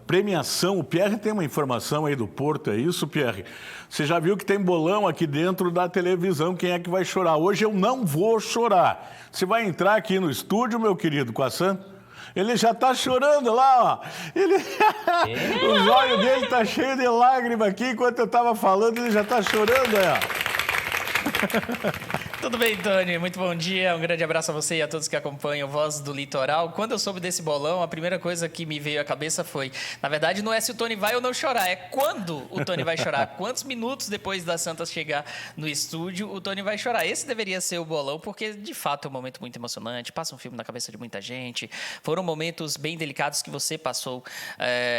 Premiação, o Pierre tem uma informação aí do Porto, é isso, Pierre? Você já viu que tem bolão aqui dentro da televisão, quem é que vai chorar? Hoje eu não vou chorar. Você vai entrar aqui no estúdio, meu querido, com a Santa? Ele já tá chorando lá, ó. Os olhos dele tá cheio de lágrimas aqui, enquanto eu tava falando, ele já tá chorando, ó. Tudo bem, Tony? Muito bom dia. Um grande abraço a você e a todos que acompanham Voz do Litoral. Quando eu soube desse bolão, a primeira coisa que me veio à cabeça foi, na verdade, não é se o Tony vai ou não chorar, é quando o Tony vai chorar. Quantos minutos depois da Santa chegar no estúdio, o Tony vai chorar. Esse deveria ser o bolão, porque, de fato, é um momento muito emocionante. Passa um filme na cabeça de muita gente. Foram momentos bem delicados que você passou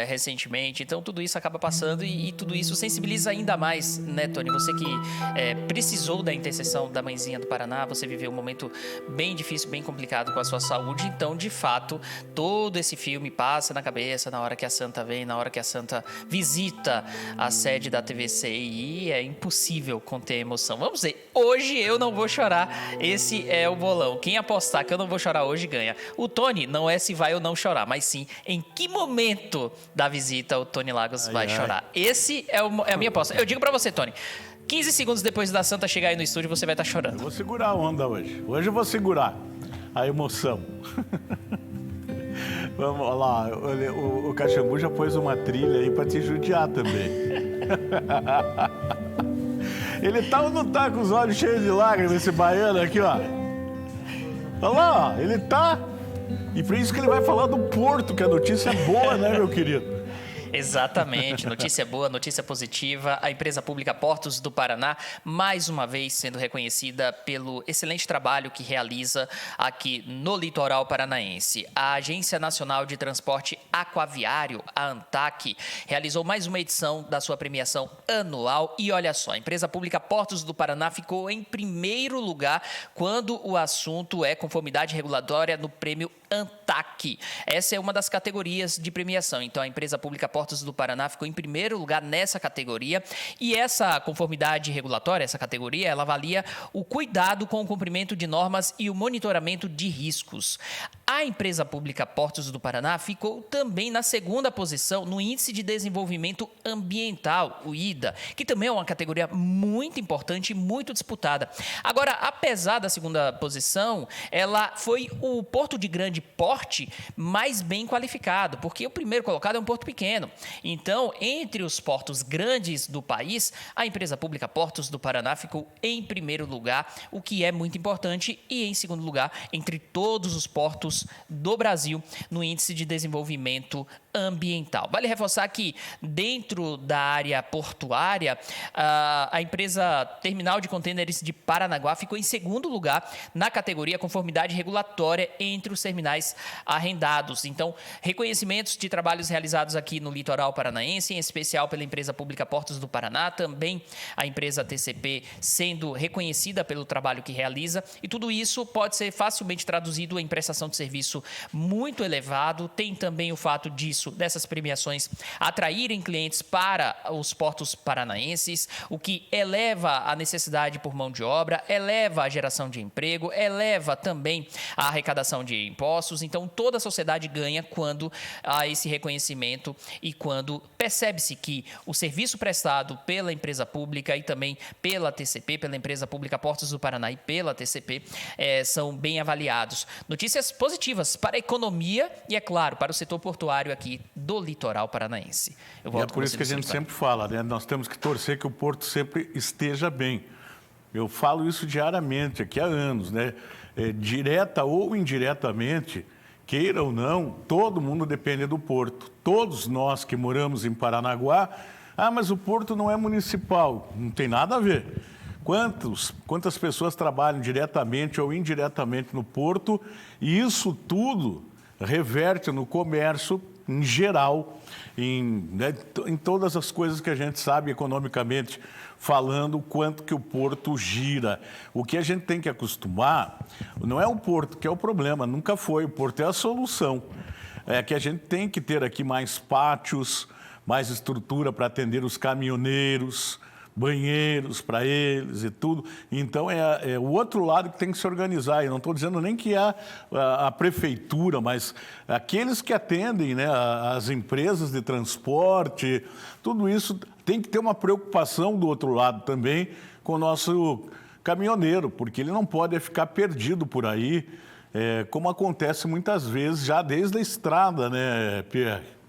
recentemente. Então, tudo isso acaba passando e tudo isso sensibiliza ainda mais, né, Tony? Você que precisou da intercessão da mãezinha do Paraná, você viveu um momento bem difícil, bem complicado com a sua saúde, então, de fato, todo esse filme passa na cabeça na hora que a Santa vem, na hora que a Santa visita a sede da TVC e é impossível conter a emoção. Vamos ver, hoje eu não vou chorar, esse é o bolão. Quem apostar que eu não vou chorar hoje ganha. O Tony não é se vai ou não chorar, mas sim em que momento da visita o Tony Lagos vai chorar. Esse é a minha aposta. Eu digo pra você, Tony, 15 segundos depois da Santa chegar aí no estúdio, você vai estar chorando. Eu vou segurar a onda hoje. Hoje eu vou segurar a emoção. Vamos lá, o Caxambu já pôs uma trilha aí pra te judiar também. Ele tá ou não tá com os olhos cheios de lágrimas, esse baiano aqui, ó? Olha lá, ó, ele tá. E por isso que ele vai falar do Porto, que a notícia é boa, né, meu querido? Exatamente, notícia boa, notícia positiva. A empresa pública Portos do Paraná, mais uma vez sendo reconhecida pelo excelente trabalho que realiza aqui no litoral paranaense. A Agência Nacional de Transporte Aquaviário, a ANTAQ, realizou mais uma edição da sua premiação anual e olha só, a empresa pública Portos do Paraná ficou em primeiro lugar quando o assunto é conformidade regulatória no prêmio ANTAQ. Essa é uma das categorias de premiação. Então, a empresa pública Portos do Paraná ficou em primeiro lugar nessa categoria. E essa conformidade regulatória, essa categoria, ela avalia o cuidado com o cumprimento de normas e o monitoramento de riscos. A empresa pública Portos do Paraná ficou também na segunda posição no Índice de Desenvolvimento Ambiental, o IDA, que também é uma categoria muito importante e muito disputada. Agora, apesar da segunda posição, ela foi o porto de grande porte mais bem qualificado, porque o primeiro colocado é um porto pequeno. Então, entre os portos grandes do país, a empresa pública Portos do Paraná ficou em primeiro lugar, o que é muito importante, e em segundo lugar, entre todos os portos do Brasil, no Índice de Desenvolvimento Ambiental. Vale reforçar que, dentro da área portuária, a empresa Terminal de Contêineres de Paranaguá ficou em segundo lugar na categoria conformidade regulatória entre os terminais arrendados. Então, reconhecimentos de trabalhos realizados aqui no litoral paranaense, em especial pela empresa pública Portos do Paraná, também a empresa TCP sendo reconhecida pelo trabalho que realiza, e tudo isso pode ser facilmente traduzido em prestação de serviço muito elevado. Tem também o fato dessas premiações atraírem clientes para os portos paranaenses, o que eleva a necessidade por mão de obra, eleva a geração de emprego, eleva também a arrecadação de impostos. Então, toda a sociedade ganha quando há esse reconhecimento e quando percebe-se que o serviço prestado pela empresa pública e também pela TCP, pela empresa pública Portos do Paraná e pela TCP, são bem avaliados. Notícias positivas para a economia e, é claro, para o setor portuário aqui do litoral paranaense. E é por isso que a gente sempre fala, né? Nós temos que torcer que o Porto sempre esteja bem. Eu falo isso diariamente, aqui há anos, né? Direta ou indiretamente, queira ou não, todo mundo depende do Porto. Todos nós que moramos em Paranaguá, mas o Porto não é municipal. Não tem nada a ver. Quantas pessoas trabalham diretamente ou indiretamente no Porto, e isso tudo reverte no comércio em geral, em todas as coisas que a gente sabe economicamente falando, o quanto que o Porto gira. O que a gente tem que acostumar, não é o Porto que é o problema, nunca foi. O Porto é a solução. É que a gente tem que ter aqui mais pátios, mais estrutura para atender os caminhoneiros, banheiros para eles e tudo. Então, é o outro lado que tem que se organizar. E não estou dizendo nem que a prefeitura, mas aqueles que atendem, né, as empresas de transporte, tudo isso tem que ter uma preocupação do outro lado também com o nosso caminhoneiro, porque ele não pode ficar perdido por aí, como acontece muitas vezes já desde a estrada, né, Pierre?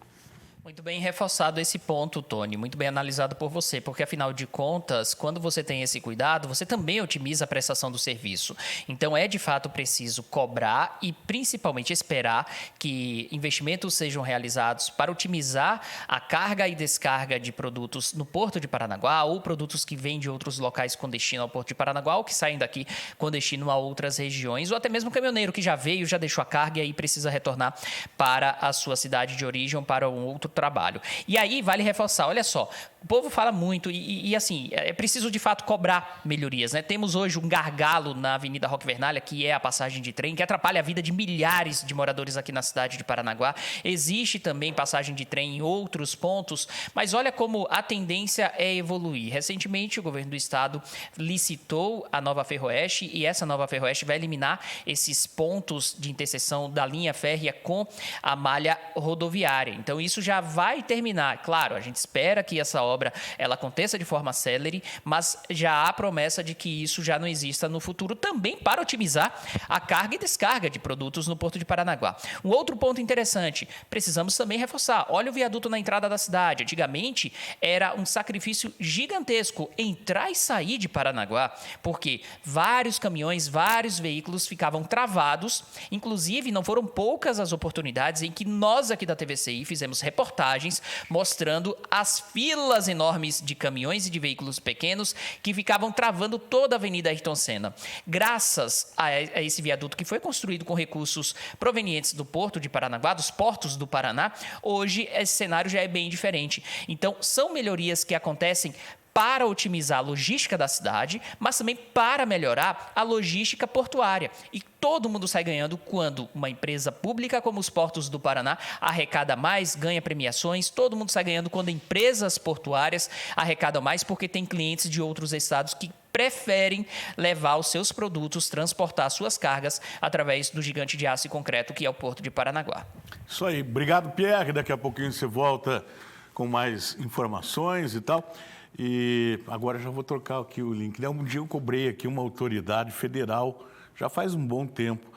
Muito bem reforçado esse ponto, Tony. Muito bem analisado por você, porque afinal de contas, quando você tem esse cuidado, você também otimiza a prestação do serviço. Então, é de fato preciso cobrar e principalmente esperar que investimentos sejam realizados para otimizar a carga e descarga de produtos no Porto de Paranaguá ou produtos que vêm de outros locais com destino ao Porto de Paranaguá ou que saem daqui com destino a outras regiões, ou até mesmo o caminhoneiro que já veio, já deixou a carga e aí precisa retornar para a sua cidade de origem ou para um outro trabalho. E aí vale reforçar, olha só, o povo fala muito e assim, é preciso de fato cobrar melhorias, né? Temos hoje um gargalo na Avenida Roque Vernalha, que é a passagem de trem, que atrapalha a vida de milhares de moradores aqui na cidade de Paranaguá. Existe também passagem de trem em outros pontos, mas olha como a tendência é evoluir. Recentemente, o governo do estado licitou a nova Ferroeste e essa nova Ferroeste vai eliminar esses pontos de interseção da linha férrea com a malha rodoviária. Então, isso já vai terminar. Claro, a gente espera que essa obra ela aconteça de forma célere, mas já há promessa de que isso já não exista no futuro também para otimizar a carga e descarga de produtos no Porto de Paranaguá. Um outro ponto interessante, precisamos também reforçar. Olha o viaduto na entrada da cidade. Antigamente era um sacrifício gigantesco entrar e sair de Paranaguá, porque vários caminhões, vários veículos ficavam travados. Inclusive, não foram poucas as oportunidades em que nós aqui da TVCI fizemos reportagens mostrando as filas enormes de caminhões e de veículos pequenos que ficavam travando toda a Avenida Ayrton Senna. Graças a esse viaduto que foi construído com recursos provenientes do Porto de Paranaguá, dos portos do Paraná, hoje esse cenário já é bem diferente. Então, são melhorias que acontecem para otimizar a logística da cidade, mas também para melhorar a logística portuária. E todo mundo sai ganhando quando uma empresa pública como os Portos do Paraná arrecada mais, ganha premiações. Todo mundo sai ganhando quando empresas portuárias arrecadam mais, porque tem clientes de outros estados que preferem levar os seus produtos, transportar suas cargas através do gigante de aço e concreto que é o Porto de Paranaguá. Isso aí. Obrigado, Pierre. Daqui a pouquinho você volta com mais informações e tal. E agora já vou trocar aqui o link. Um dia eu cobrei aqui uma autoridade federal, já faz um bom tempo.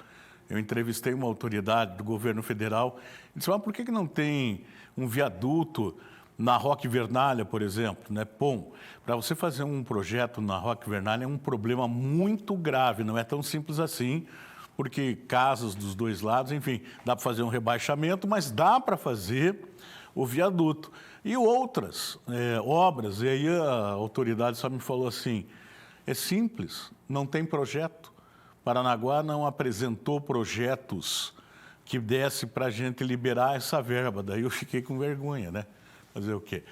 Eu entrevistei uma autoridade do governo federal e disse, mas por que não tem um viaduto na Roque Vernalha, por exemplo? Né? Bom, para você fazer um projeto na Roque Vernalha é um problema muito grave, não é tão simples assim, porque casas dos dois lados, enfim, dá para fazer um rebaixamento, mas dá para fazer o viaduto. E outras obras, e aí a autoridade só me falou assim, é simples, não tem projeto. Paranaguá não apresentou projetos que desse para a gente liberar essa verba. Daí eu fiquei com vergonha, né? Fazer o quê?